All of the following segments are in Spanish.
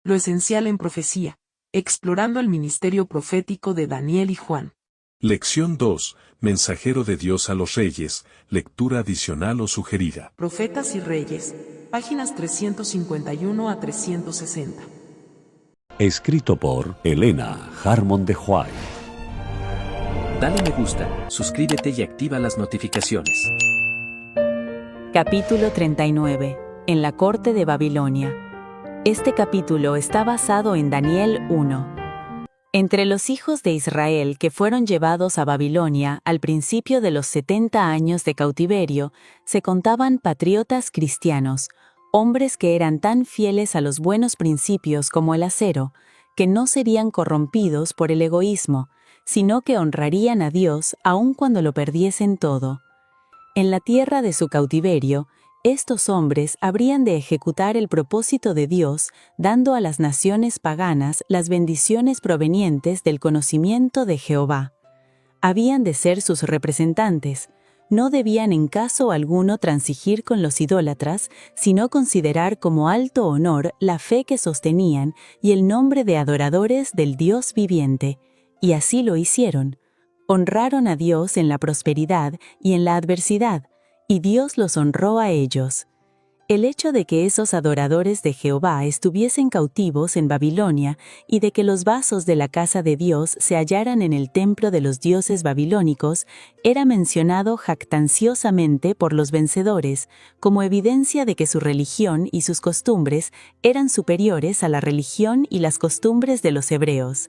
Lo esencial en profecía, explorando el ministerio profético de Daniel y Juan. Lección 2. Mensajero de Dios a los reyes, lectura adicional o sugerida. Profetas y Reyes, páginas 351 a 360. Escrito por Elena Harmon de White. Dale me gusta, suscríbete y activa las notificaciones. Capítulo 39. En la corte de Babilonia. Este capítulo está basado en Daniel 1. Entre los hijos de Israel que fueron llevados a Babilonia al principio de los 70 años de cautiverio, se contaban patriotas cristianos, hombres que eran tan fieles a los buenos principios como el acero, que no serían corrompidos por el egoísmo, sino que honrarían a Dios aun cuando lo perdiesen todo. En la tierra de su cautiverio, estos hombres habrían de ejecutar el propósito de Dios, dando a las naciones paganas las bendiciones provenientes del conocimiento de Jehová. Habían de ser sus representantes, no debían en caso alguno transigir con los idólatras, sino considerar como alto honor la fe que sostenían y el nombre de adoradores del Dios viviente, y así lo hicieron. Honraron a Dios en la prosperidad y en la adversidad, y Dios los honró a ellos. El hecho de que esos adoradores de Jehová estuviesen cautivos en Babilonia y de que los vasos de la casa de Dios se hallaran en el templo de los dioses babilónicos era mencionado jactanciosamente por los vencedores como evidencia de que su religión y sus costumbres eran superiores a la religión y las costumbres de los hebreos.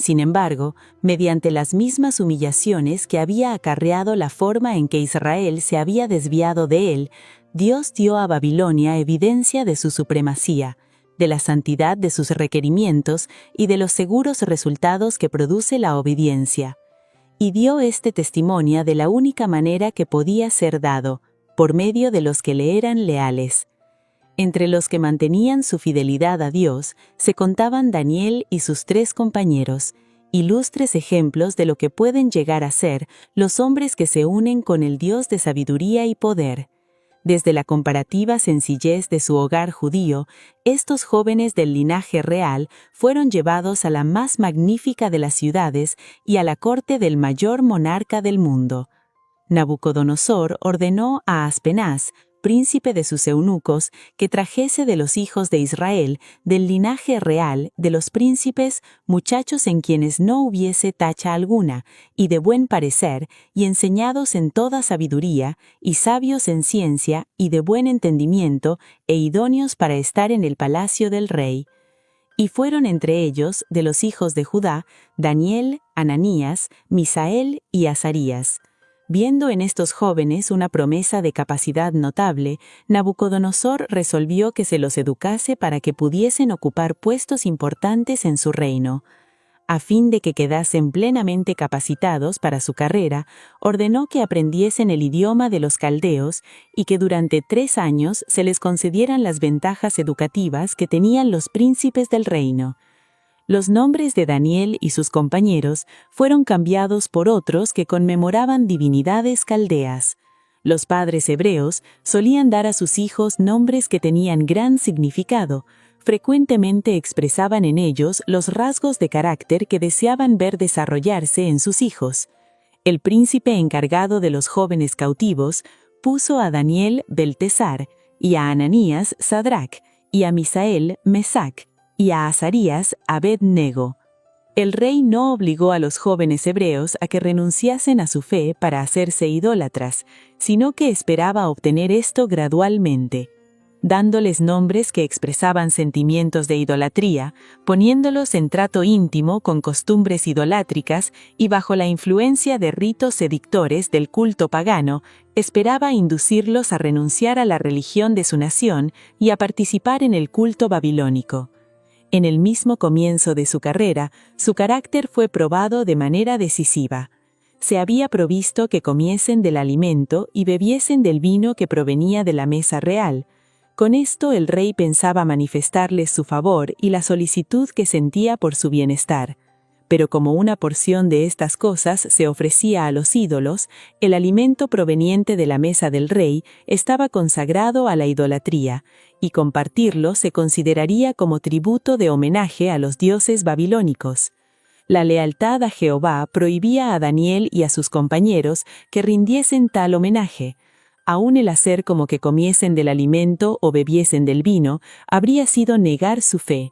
Sin embargo, mediante las mismas humillaciones que había acarreado la forma en que Israel se había desviado de él, Dios dio a Babilonia evidencia de su supremacía, de la santidad de sus requerimientos y de los seguros resultados que produce la obediencia. Y dio este testimonio de la única manera que podía ser dado, por medio de los que le eran leales. Entre los que mantenían su fidelidad a Dios se contaban Daniel y sus 3 compañeros, ilustres ejemplos de lo que pueden llegar a ser los hombres que se unen con el Dios de sabiduría y poder. Desde la comparativa sencillez de su hogar judío, estos jóvenes del linaje real fueron llevados a la más magnífica de las ciudades y a la corte del mayor monarca del mundo. Nabucodonosor ordenó a Aspenaz, príncipe de sus eunucos, que trajese de los hijos de Israel, del linaje real, de los príncipes, muchachos en quienes no hubiese tacha alguna, y de buen parecer, y enseñados en toda sabiduría, y sabios en ciencia, y de buen entendimiento, e idóneos para estar en el palacio del rey. Y fueron entre ellos, de los hijos de Judá, Daniel, Ananías, Misael y Azarías. Viendo en estos jóvenes una promesa de capacidad notable, Nabucodonosor resolvió que se los educase para que pudiesen ocupar puestos importantes en su reino. A fin de que quedasen plenamente capacitados para su carrera, ordenó que aprendiesen el idioma de los caldeos y que durante 3 años se les concedieran las ventajas educativas que tenían los príncipes del reino. Los nombres de Daniel y sus compañeros fueron cambiados por otros que conmemoraban divinidades caldeas. Los padres hebreos solían dar a sus hijos nombres que tenían gran significado. Frecuentemente expresaban en ellos los rasgos de carácter que deseaban ver desarrollarse en sus hijos. El príncipe encargado de los jóvenes cautivos puso a Daniel Beltesar, y a Ananías Sadrac, y a Misael Mesac, y a Azarías Abed-nego. El rey no obligó a los jóvenes hebreos a que renunciasen a su fe para hacerse idólatras, sino que esperaba obtener esto gradualmente, dándoles nombres que expresaban sentimientos de idolatría, poniéndolos en trato íntimo con costumbres idolátricas y bajo la influencia de ritos sedictores del culto pagano, esperaba inducirlos a renunciar a la religión de su nación y a participar en el culto babilónico. En el mismo comienzo de su carrera, su carácter fue probado de manera decisiva. Se había provisto que comiesen del alimento y bebiesen del vino que provenía de la mesa real. Con esto el rey pensaba manifestarles su favor y la solicitud que sentía por su bienestar. pero como una porción de estas cosas se ofrecía a los ídolos, el alimento proveniente de la mesa del rey estaba consagrado a la idolatría, y compartirlo se consideraría como tributo de homenaje a los dioses babilónicos. La lealtad a Jehová prohibía a Daniel y a sus compañeros que rindiesen tal homenaje. Aún el hacer como que comiesen del alimento o bebiesen del vino habría sido negar su fe.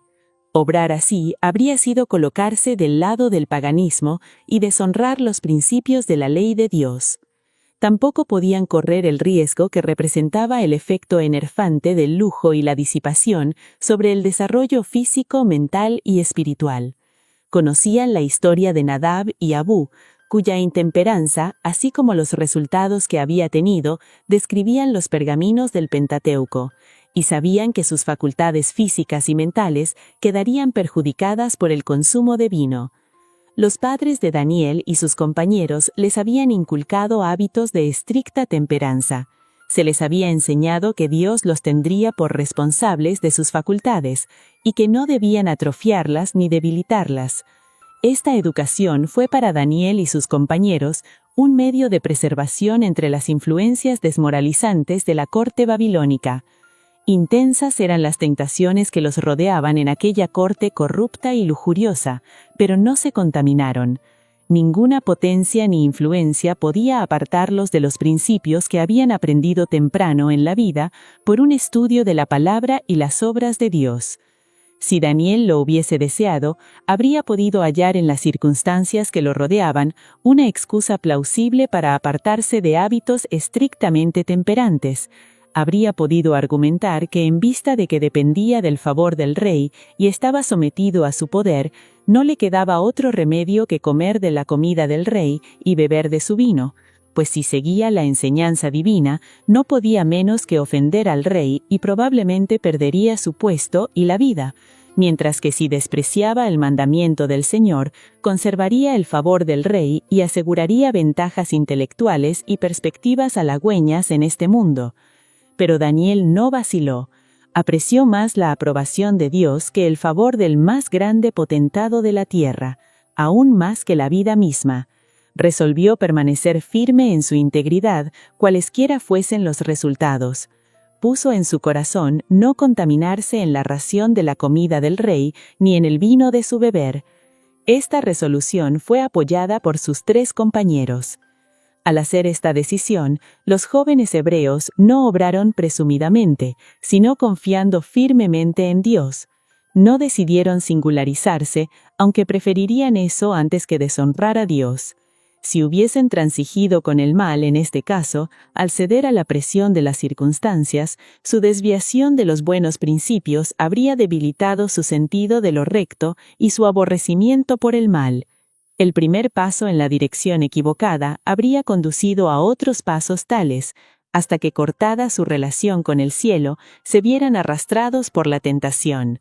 Obrar así habría sido colocarse del lado del paganismo y deshonrar los principios de la ley de Dios. Tampoco podían correr el riesgo que representaba el efecto enervante del lujo y la disipación sobre el desarrollo físico, mental y espiritual. Conocían la historia de Nadab y Abú, cuya intemperanza, así como los resultados que había tenido, describían los pergaminos del Pentateuco, y sabían que sus facultades físicas y mentales quedarían perjudicadas por el consumo de vino. Los padres de Daniel y sus compañeros les habían inculcado hábitos de estricta temperanza. Se les había enseñado que Dios los tendría por responsables de sus facultades y que no debían atrofiarlas ni debilitarlas. Esta educación fue para Daniel y sus compañeros un medio de preservación entre las influencias desmoralizantes de la corte babilónica. Intensas eran las tentaciones que los rodeaban en aquella corte corrupta y lujuriosa, pero no se contaminaron. Ninguna potencia ni influencia podía apartarlos de los principios que habían aprendido temprano en la vida por un estudio de la palabra y las obras de Dios. Si Daniel lo hubiese deseado, habría podido hallar en las circunstancias que lo rodeaban una excusa plausible para apartarse de hábitos estrictamente temperantes. Habría podido argumentar que en vista de que dependía del favor del rey y estaba sometido a su poder, no le quedaba otro remedio que comer de la comida del rey y beber de su vino, pues si seguía la enseñanza divina, no podía menos que ofender al rey y probablemente perdería su puesto y la vida, mientras que si despreciaba el mandamiento del Señor, conservaría el favor del rey y aseguraría ventajas intelectuales y perspectivas halagüeñas en este mundo. Pero Daniel no vaciló. Apreció más la aprobación de Dios que el favor del más grande potentado de la tierra, aún más que la vida misma. Resolvió permanecer firme en su integridad, cualesquiera fuesen los resultados. Puso en su corazón no contaminarse en la ración de la comida del rey, ni en el vino de su beber. Esta resolución fue apoyada por sus 3 compañeros. Al hacer esta decisión, los jóvenes hebreos no obraron presumidamente, sino confiando firmemente en Dios. No decidieron singularizarse, aunque preferirían eso antes que deshonrar a Dios. Si hubiesen transigido con el mal en este caso, al ceder a la presión de las circunstancias, su desviación de los buenos principios habría debilitado su sentido de lo recto y su aborrecimiento por el mal. El primer paso en la dirección equivocada habría conducido a otros pasos tales, hasta que cortada su relación con el cielo, se vieran arrastrados por la tentación.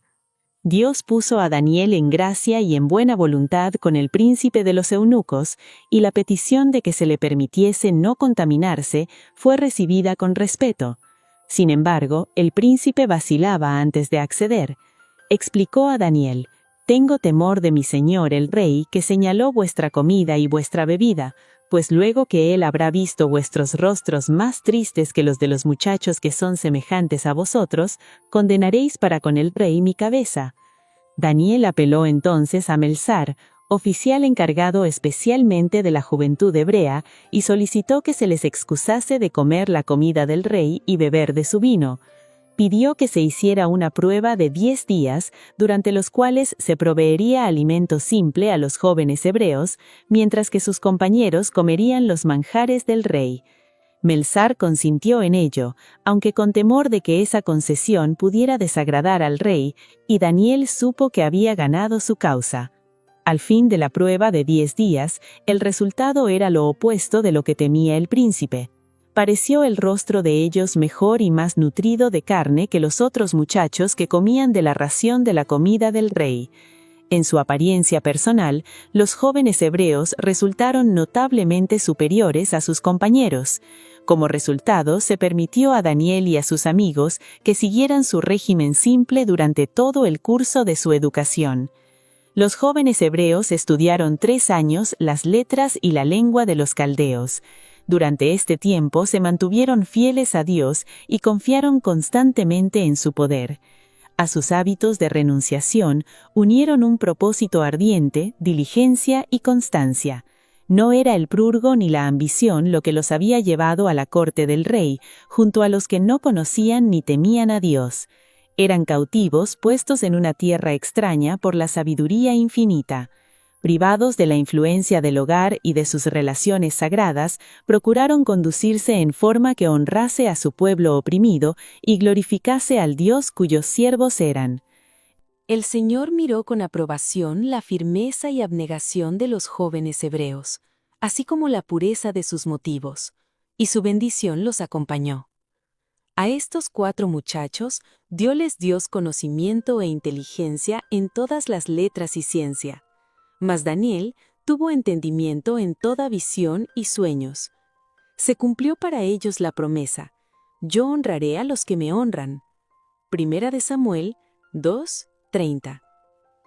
Dios puso a Daniel en gracia y en buena voluntad con el príncipe de los eunucos, y la petición de que se le permitiese no contaminarse fue recibida con respeto. Sin embargo, el príncipe vacilaba antes de acceder. Explicó a Daniel: «Tengo temor de mi señor el rey, que señaló vuestra comida y vuestra bebida, pues luego que él habrá visto vuestros rostros más tristes que los de los muchachos que son semejantes a vosotros, condenaréis para con el rey mi cabeza». Daniel apeló entonces a Melsar, oficial encargado especialmente de la juventud hebrea, y solicitó que se les excusase de comer la comida del rey y beber de su vino. Pidió que se hiciera una prueba de 10 días, durante los cuales se proveería alimento simple a los jóvenes hebreos, mientras que sus compañeros comerían los manjares del rey. Melsar consintió en ello, aunque con temor de que esa concesión pudiera desagradar al rey, y Daniel supo que había ganado su causa. Al fin de la prueba de 10 días, el resultado era lo opuesto de lo que temía el príncipe. Pareció el rostro de ellos mejor y más nutrido de carne que los otros muchachos que comían de la ración de la comida del rey. En su apariencia personal, los jóvenes hebreos resultaron notablemente superiores a sus compañeros. Como resultado, se permitió a Daniel y a sus amigos que siguieran su régimen simple durante todo el curso de su educación. Los jóvenes hebreos estudiaron 3 años las letras y la lengua de los caldeos. Durante este tiempo se mantuvieron fieles a Dios y confiaron constantemente en su poder. A sus hábitos de renunciación unieron un propósito ardiente, diligencia y constancia. No era el prurgo ni la ambición lo que los había llevado a la corte del rey, junto a los que no conocían ni temían a Dios. Eran cautivos puestos en una tierra extraña por la sabiduría infinita. Privados de la influencia del hogar y de sus relaciones sagradas, procuraron conducirse en forma que honrase a su pueblo oprimido y glorificase al Dios cuyos siervos eran. El Señor miró con aprobación la firmeza y abnegación de los jóvenes hebreos, así como la pureza de sus motivos, y su bendición los acompañó. A estos 4 muchachos dióles Dios conocimiento e inteligencia en todas las letras y ciencia, mas Daniel tuvo entendimiento en toda visión y sueños. Se cumplió para ellos la promesa: yo honraré a los que me honran. Primera de Samuel 2:30.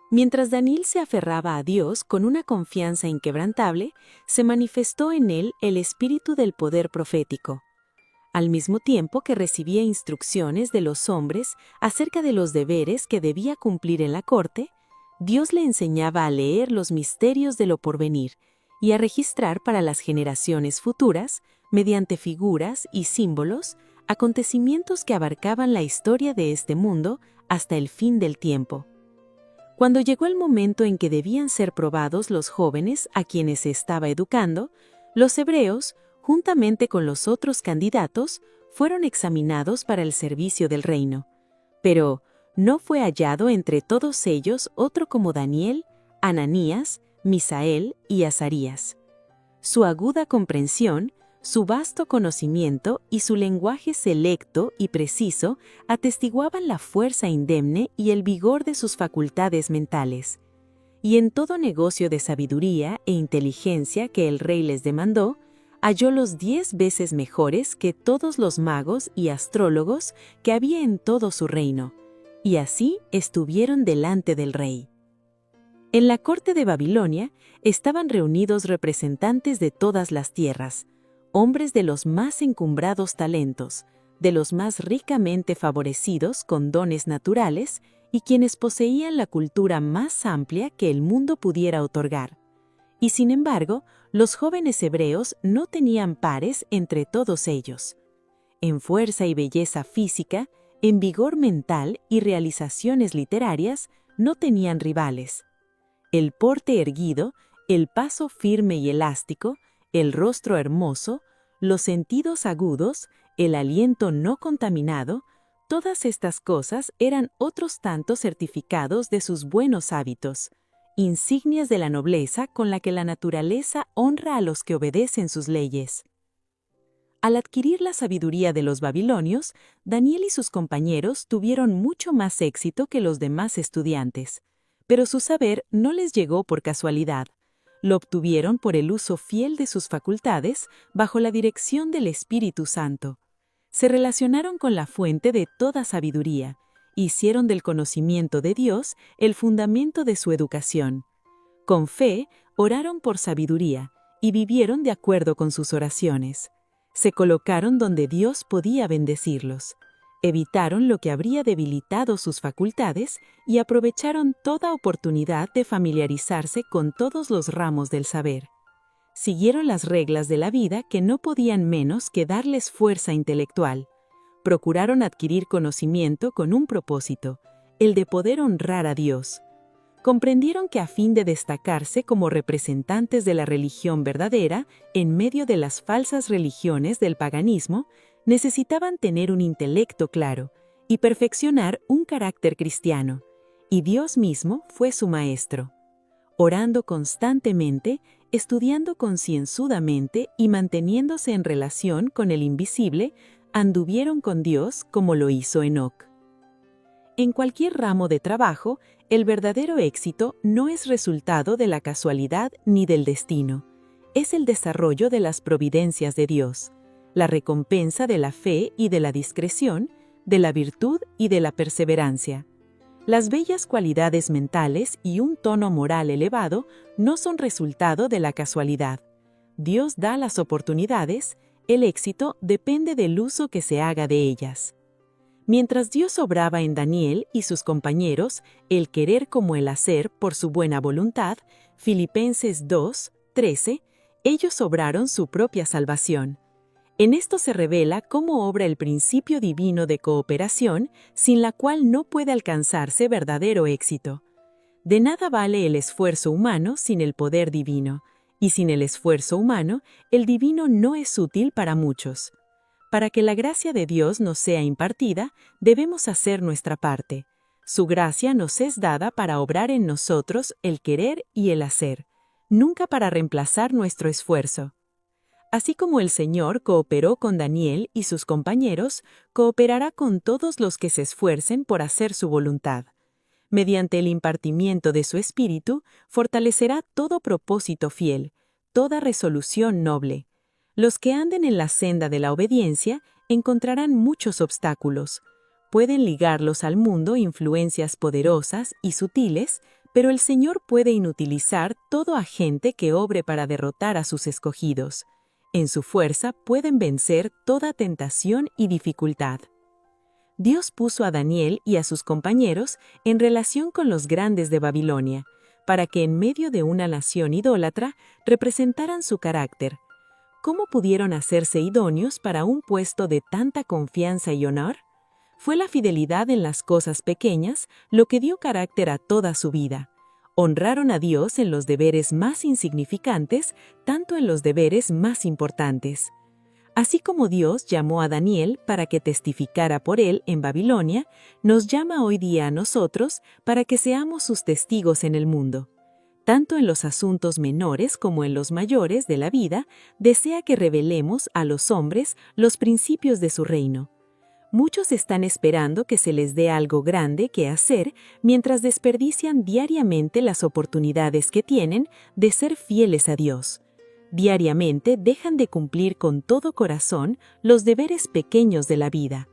Mientras Daniel se aferraba a Dios con una confianza inquebrantable, se manifestó en él el espíritu del poder profético. Al mismo tiempo que recibía instrucciones de los hombres acerca de los deberes que debía cumplir en la corte, Dios le enseñaba a leer los misterios de lo porvenir y a registrar para las generaciones futuras, mediante figuras y símbolos, acontecimientos que abarcaban la historia de este mundo hasta el fin del tiempo. Cuando llegó el momento en que debían ser probados los jóvenes a quienes se estaba educando, los hebreos, juntamente con los otros candidatos, fueron examinados para el servicio del reino. Pero no fue hallado entre todos ellos otro como Daniel, Ananías, Misael y Azarías. Su aguda comprensión, su vasto conocimiento y su lenguaje selecto y preciso atestiguaban la fuerza indemne y el vigor de sus facultades mentales. Y en todo negocio de sabiduría e inteligencia que el rey les demandó, hallólos 10 veces mejores que todos los magos y astrólogos que había en todo su reino, y así estuvieron delante del rey. En la corte de Babilonia estaban reunidos representantes de todas las tierras, hombres de los más encumbrados talentos, de los más ricamente favorecidos con dones naturales y quienes poseían la cultura más amplia que el mundo pudiera otorgar. Y sin embargo, los jóvenes hebreos no tenían pares entre todos ellos. En fuerza y belleza física, en vigor mental y realizaciones literarias, no tenían rivales. El porte erguido, el paso firme y elástico, el rostro hermoso, los sentidos agudos, el aliento no contaminado, todas estas cosas eran otros tantos certificados de sus buenos hábitos, insignias de la nobleza con la que la naturaleza honra a los que obedecen sus leyes. Al adquirir la sabiduría de los babilonios, Daniel y sus compañeros tuvieron mucho más éxito que los demás estudiantes, pero su saber no les llegó por casualidad. Lo obtuvieron por el uso fiel de sus facultades bajo la dirección del Espíritu Santo. Se relacionaron con la fuente de toda sabiduría, hicieron del conocimiento de Dios el fundamento de su educación. Con fe, oraron por sabiduría y vivieron de acuerdo con sus oraciones. Se colocaron donde Dios podía bendecirlos. Evitaron lo que habría debilitado sus facultades y aprovecharon toda oportunidad de familiarizarse con todos los ramos del saber. Siguieron las reglas de la vida que no podían menos que darles fuerza intelectual. Procuraron adquirir conocimiento con un propósito, el de poder honrar a Dios. Comprendieron que a fin de destacarse como representantes de la religión verdadera en medio de las falsas religiones del paganismo, necesitaban tener un intelecto claro y perfeccionar un carácter cristiano, y Dios mismo fue su maestro. Orando constantemente, estudiando concienzudamente y manteniéndose en relación con el invisible, anduvieron con Dios como lo hizo Enoc. En cualquier ramo de trabajo, el verdadero éxito no es resultado de la casualidad ni del destino. Es el desarrollo de las providencias de Dios, la recompensa de la fe y de la discreción, de la virtud y de la perseverancia. Las bellas cualidades mentales y un tono moral elevado no son resultado de la casualidad. Dios da las oportunidades, el éxito depende del uso que se haga de ellas. Mientras Dios obraba en Daniel y sus compañeros, el querer como el hacer por su buena voluntad, Filipenses 2:13, ellos obraron su propia salvación. En esto se revela cómo obra el principio divino de cooperación, sin la cual no puede alcanzarse verdadero éxito. De nada vale el esfuerzo humano sin el poder divino, y sin el esfuerzo humano, el divino no es útil para muchos. Para que la gracia de Dios nos sea impartida, debemos hacer nuestra parte. Su gracia nos es dada para obrar en nosotros el querer y el hacer, nunca para reemplazar nuestro esfuerzo. Así como el Señor cooperó con Daniel y sus compañeros, cooperará con todos los que se esfuercen por hacer su voluntad. Mediante el impartimiento de su Espíritu, fortalecerá todo propósito fiel, toda resolución noble. Los que anden en la senda de la obediencia encontrarán muchos obstáculos. Pueden ligarlos al mundo influencias poderosas y sutiles, pero el Señor puede inutilizar todo agente que obre para derrotar a sus escogidos. En su fuerza pueden vencer toda tentación y dificultad. Dios puso a Daniel y a sus compañeros en relación con los grandes de Babilonia, para que en medio de una nación idólatra representaran su carácter. ¿Cómo pudieron hacerse idóneos para un puesto de tanta confianza y honor? Fue la fidelidad en las cosas pequeñas lo que dio carácter a toda su vida. Honraron a Dios en los deberes más insignificantes, tanto en los deberes más importantes. Así como Dios llamó a Daniel para que testificara por él en Babilonia, nos llama hoy día a nosotros para que seamos sus testigos en el mundo. Tanto en los asuntos menores como en los mayores de la vida, desea que revelemos a los hombres los principios de su reino. Muchos están esperando que se les dé algo grande que hacer mientras desperdician diariamente las oportunidades que tienen de ser fieles a Dios. Diariamente dejan de cumplir con todo corazón los deberes pequeños de la vida.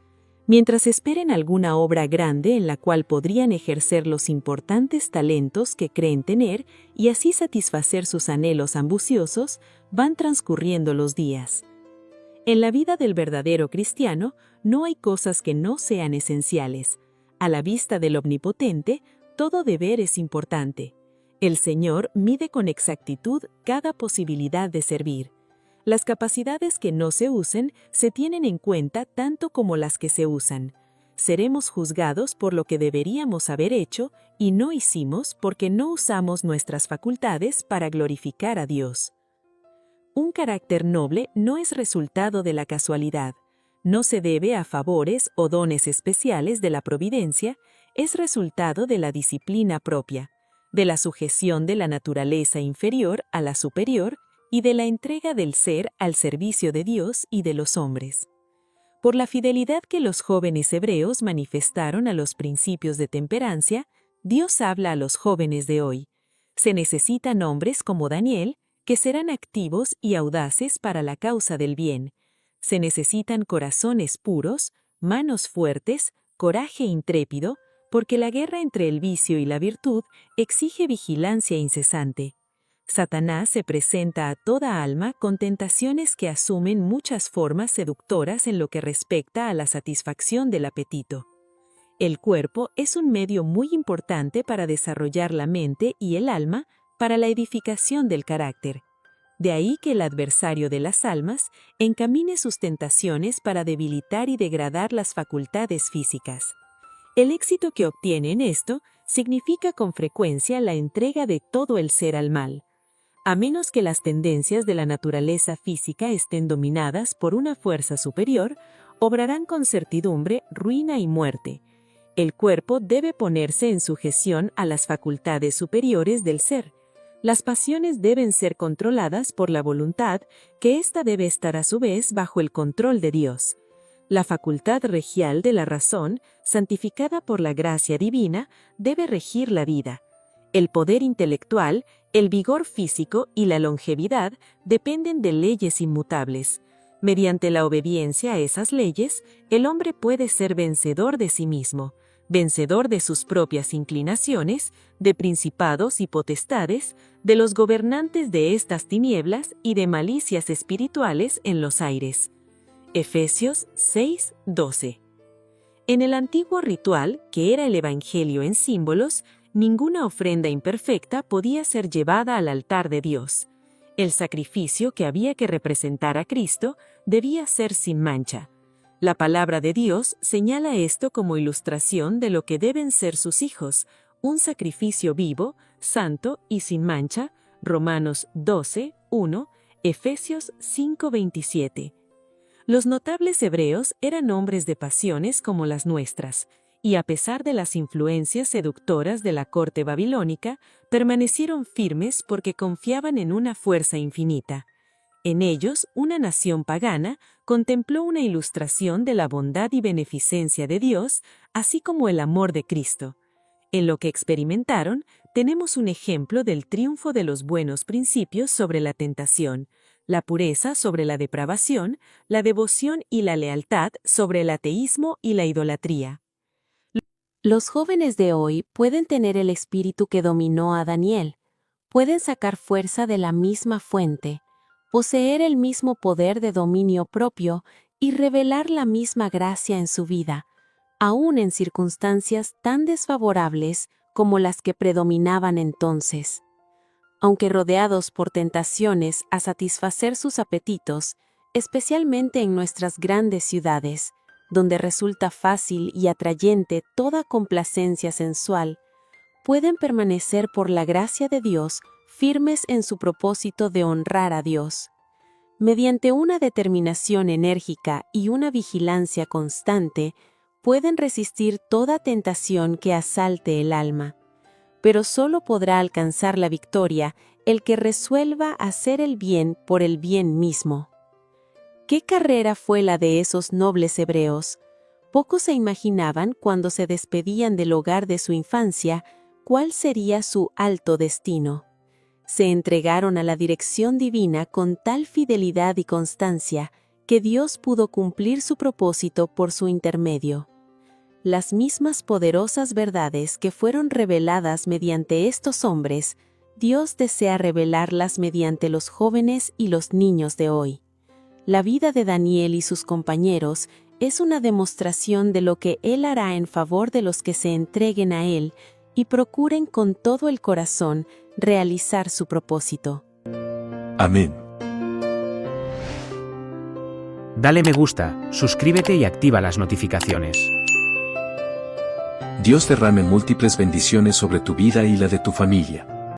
Mientras esperen alguna obra grande en la cual podrían ejercer los importantes talentos que creen tener y así satisfacer sus anhelos ambiciosos, van transcurriendo los días. En la vida del verdadero cristiano no hay cosas que no sean esenciales. A la vista del Omnipotente, todo deber es importante. El Señor mide con exactitud cada posibilidad de servir. Las capacidades que no se usen se tienen en cuenta tanto como las que se usan. Seremos juzgados por lo que deberíamos haber hecho y no hicimos porque no usamos nuestras facultades para glorificar a Dios. Un carácter noble no es resultado de la casualidad, no se debe a favores o dones especiales de la providencia, es resultado de la disciplina propia, de la sujeción de la naturaleza inferior a la superior y de la entrega del ser al servicio de Dios y de los hombres. Por la fidelidad que los jóvenes hebreos manifestaron a los principios de temperancia, Dios habla a los jóvenes de hoy. Se necesitan hombres como Daniel, que serán activos y audaces para la causa del bien. Se necesitan corazones puros, manos fuertes, coraje intrépido, porque la guerra entre el vicio y la virtud exige vigilancia incesante. Satanás se presenta a toda alma con tentaciones que asumen muchas formas seductoras en lo que respecta a la satisfacción del apetito. El cuerpo es un medio muy importante para desarrollar la mente y el alma para la edificación del carácter. De ahí que el adversario de las almas encamine sus tentaciones para debilitar y degradar las facultades físicas. El éxito que obtiene en esto significa con frecuencia la entrega de todo el ser al mal. A menos que las tendencias de la naturaleza física estén dominadas por una fuerza superior, obrarán con certidumbre ruina y muerte. El cuerpo debe ponerse en sujeción a las facultades superiores del ser. Las pasiones deben ser controladas por la voluntad, que ésta debe estar a su vez bajo el control de Dios. La facultad regial de la razón, santificada por la gracia divina, debe regir la vida. El poder intelectual, el vigor físico y la longevidad dependen de leyes inmutables. Mediante la obediencia a esas leyes, el hombre puede ser vencedor de sí mismo. vencedor de sus propias inclinaciones, de principados y potestades, de los gobernantes de estas tinieblas y de malicias espirituales en los aires. Efesios 6:12. En el antiguo ritual, que era el Evangelio en símbolos, ninguna ofrenda imperfecta podía ser llevada al altar de Dios. El sacrificio que había que representar a Cristo debía ser sin mancha. La palabra de Dios señala esto como ilustración de lo que deben ser sus hijos, un sacrificio vivo, santo y sin mancha, Romanos 12:1, Efesios 5:27. Los notables hebreos eran hombres de pasiones como las nuestras, y a pesar de las influencias seductoras de la corte babilónica, permanecieron firmes porque confiaban en una fuerza infinita. En ellos, una nación pagana contempló una ilustración de la bondad y beneficencia de Dios, así como el amor de Cristo. En lo que experimentaron, tenemos un ejemplo del triunfo de los buenos principios sobre la tentación, la pureza sobre la depravación, la devoción y la lealtad sobre el ateísmo y la idolatría. Los jóvenes de hoy pueden tener el espíritu que dominó a Daniel, pueden sacar fuerza de la misma fuente, poseer el mismo poder de dominio propio y revelar la misma gracia en su vida, aún en circunstancias tan desfavorables como las que predominaban entonces. Aunque rodeados por tentaciones a satisfacer sus apetitos, especialmente en nuestras grandes ciudades, donde resulta fácil y atrayente toda complacencia sensual, pueden permanecer por la gracia de Dios firmes en su propósito de honrar a Dios. Mediante una determinación enérgica y una vigilancia constante, pueden resistir toda tentación que asalte el alma. Pero solo podrá alcanzar la victoria el que resuelva hacer el bien por el bien mismo. ¿Qué carrera fue la de esos nobles hebreos? Pocos se imaginaban cuando se despedían del hogar de su infancia cuál sería su alto destino. Se entregaron a la dirección divina con tal fidelidad y constancia que Dios pudo cumplir su propósito por su intermedio. Las mismas poderosas verdades que fueron reveladas mediante estos hombres, Dios desea revelarlas mediante los jóvenes y los niños de hoy. La vida de Daniel y sus compañeros es una demostración de lo que Él hará en favor de los que se entreguen a Él y procuren con todo el corazón realizar su propósito. Amén. Dale me gusta, suscríbete y activa las notificaciones. Dios derrame múltiples bendiciones sobre tu vida y la de tu familia.